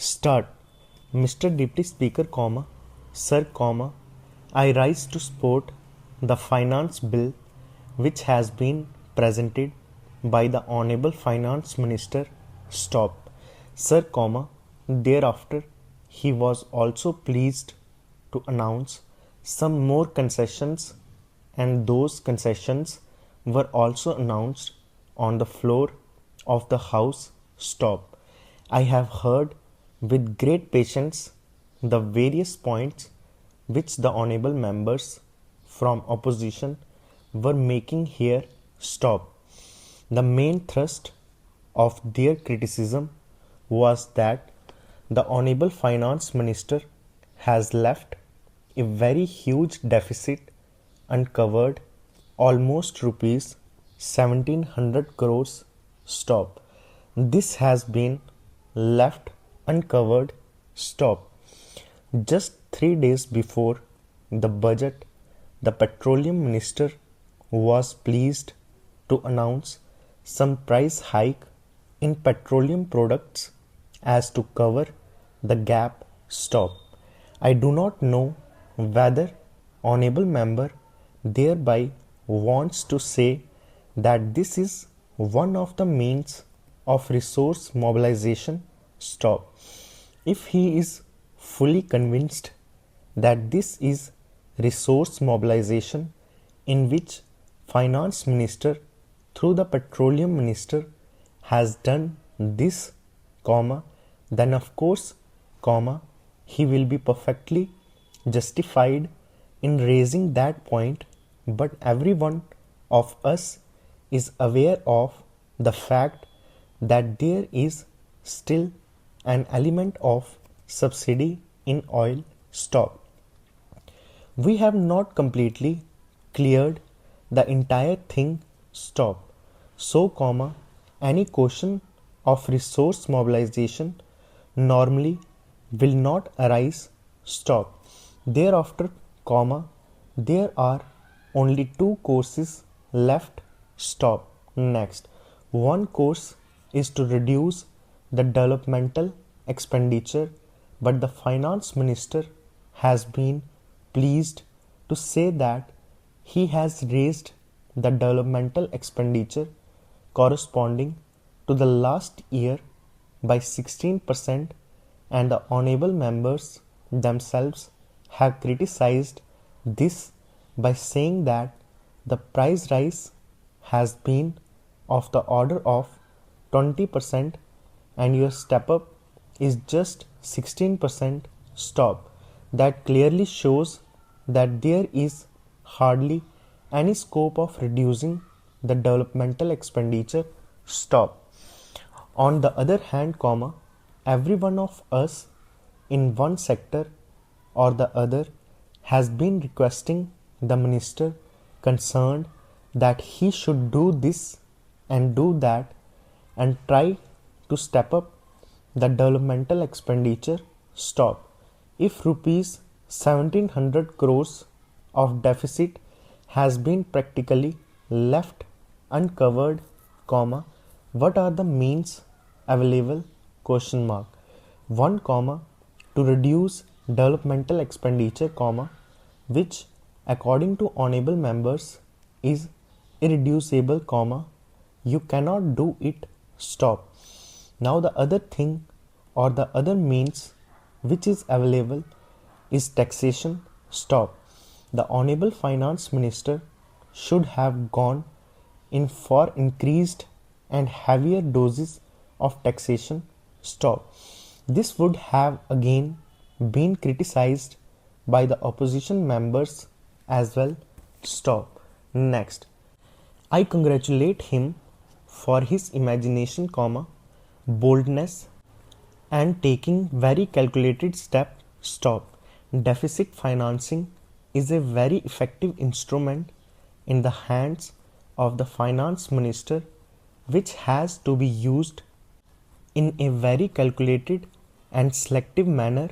Start. Mr. Deputy Speaker, Sir, I rise to support the finance bill which has been presented by the Honorable Finance Minister. Stop. Sir, thereafter he was also pleased to announce some more concessions, and those concessions were also announced on the floor of the House. Stop. I have heard with great patience the various points which the honourable members from opposition were making here. Stop. The main thrust of their criticism was that the honourable finance minister has left a very huge deficit uncovered, almost rupees 1700 crores. Stop. This has been left uncovered. Stop. Just 3 days before the budget, the petroleum minister was pleased to announce some price hike in petroleum products as to cover the gap. Stop. I do not know whether honourable member thereby wants to say that this is one of the means of resource mobilization. Stop. If he is fully convinced that this is resource mobilization in which finance minister through the petroleum minister has done this, then of course, he will be perfectly justified in raising that point. But every one of us is aware of the fact that there is still an element of subsidy in oil. Stop. We have not completely cleared the entire thing. Stop. So, any question of resource mobilization normally will not arise. Stop. Thereafter, there are only 2 courses left. Stop. Next, one course is to reduce the developmental expenditure, but the finance minister has been pleased to say that he has raised the developmental expenditure corresponding to the last year by 16%, and the honourable members themselves have criticized this by saying that the price rise has been of the order of 20% and your step up is just 16%. Stop. That clearly shows that there is hardly any scope of reducing the developmental expenditure. Stop. On the other hand, every one of us in one sector or the other has been requesting the minister concerned that he should do this and do that and try to step up the developmental expenditure. Stop. If rupees 1700 crores of deficit has been practically left uncovered, what are the means available? Question mark. 1, to reduce developmental expenditure, which according to honourable members is irreducible, you cannot do it. Stop. Now the other thing or the other means which is available is taxation. Stop. The honourable finance minister should have gone in for increased and heavier doses of taxation. Stop. This would have again been criticized by the opposition members as well. Stop. Next, I congratulate him for his imagination, boldness and taking very calculated step. Stop. Deficit financing is a very effective instrument in the hands of the finance minister, which has to be used in a very calculated and selective manner,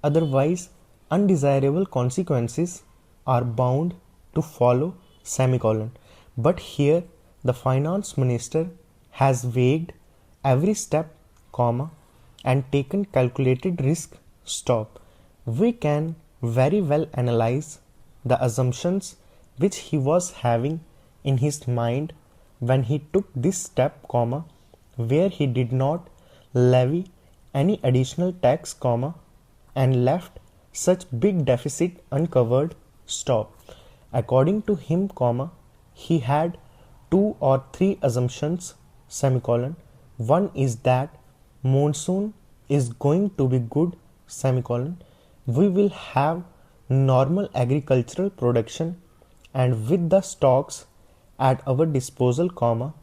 otherwise undesirable consequences are bound to follow, semicolon. But here the finance minister has weighed every step, and taken calculated risk, stop. We can very well analyze the assumptions which he was having in his mind when he took this step, comma, where he did not levy any additional tax, comma, and left such big deficit uncovered, stop. According to him, comma, he had two or three assumptions, semicolon. One is that monsoon is going to be good, semicolon. We will have normal agricultural production, and with the stocks at our disposal, comma,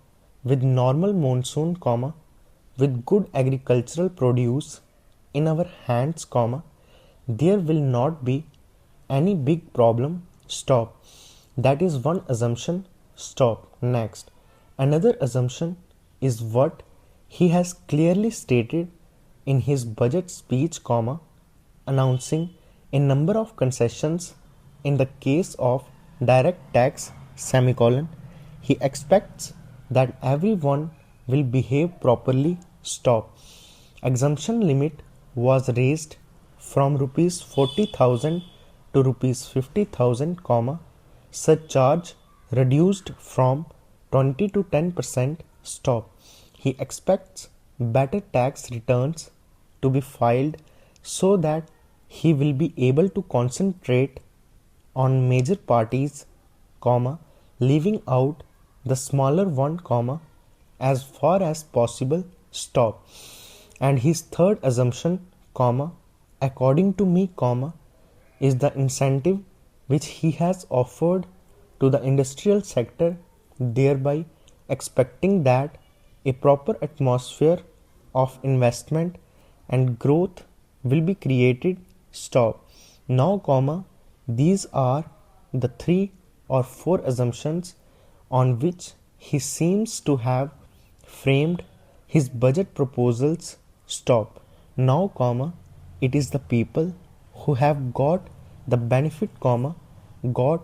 with normal monsoon, comma, with good agricultural produce in our hands, comma, there will not be any big problem, stop. That is one assumption, stop. Next, another assumption is what he has clearly stated in his budget speech, comma, announcing a number of concessions in the case of direct tax, semicolon. He expects that everyone will behave properly, stop. Exemption limit was raised from rupees 40,000 to rupees 50,000, comma, surcharge reduced from 20 to 10%, stop. He expects better tax returns to be filed so that he will be able to concentrate on major parties, comma, leaving out the smaller one, comma, as far as possible, stop. And his third assumption, comma, according to me, comma, is the incentive which he has offered to the industrial sector, thereby expecting that a proper atmosphere of investment and growth will be created, stop. Now, comma, these are the three or four assumptions on which he seems to have framed his budget proposals, stop. Now, comma, it is the people who have got the benefit, comma, got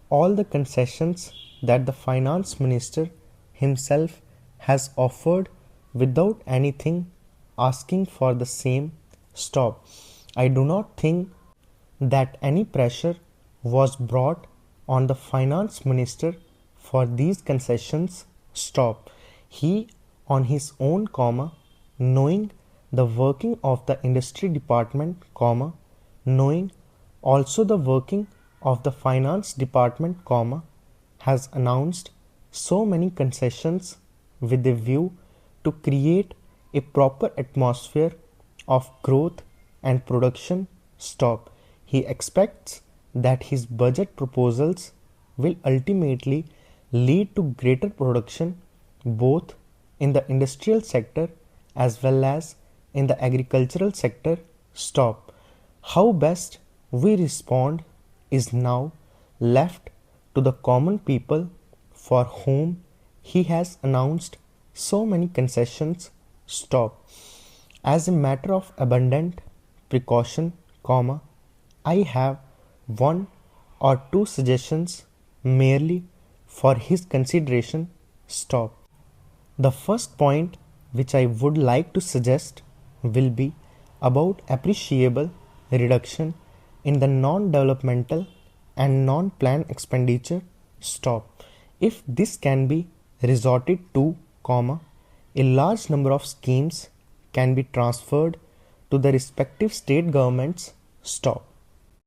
all the concessions that the finance minister himself has offered without anything asking for the same, stop. I do not think that any pressure was brought on the finance minister for these concessions, stop. He on his own, comma, knowing the working of the industry department, comma, knowing also the working of the finance department, comma, has announced so many concessions with a view to create a proper atmosphere of growth and production, stop. He expects that his budget proposals will ultimately lead to greater production both in the industrial sector as well as in the agricultural sector, stop. How best we respond is now left to the common people for whom he has announced so many concessions, stop. As a matter of abundant precaution, comma, I have one or two suggestions merely for his consideration, stop. The first point which I would like to suggest will be about appreciable reduction in the non-developmental and non-plan expenditure, stop. If this can be resorted to, comma, a large number of schemes can be transferred to the respective state governments, stop.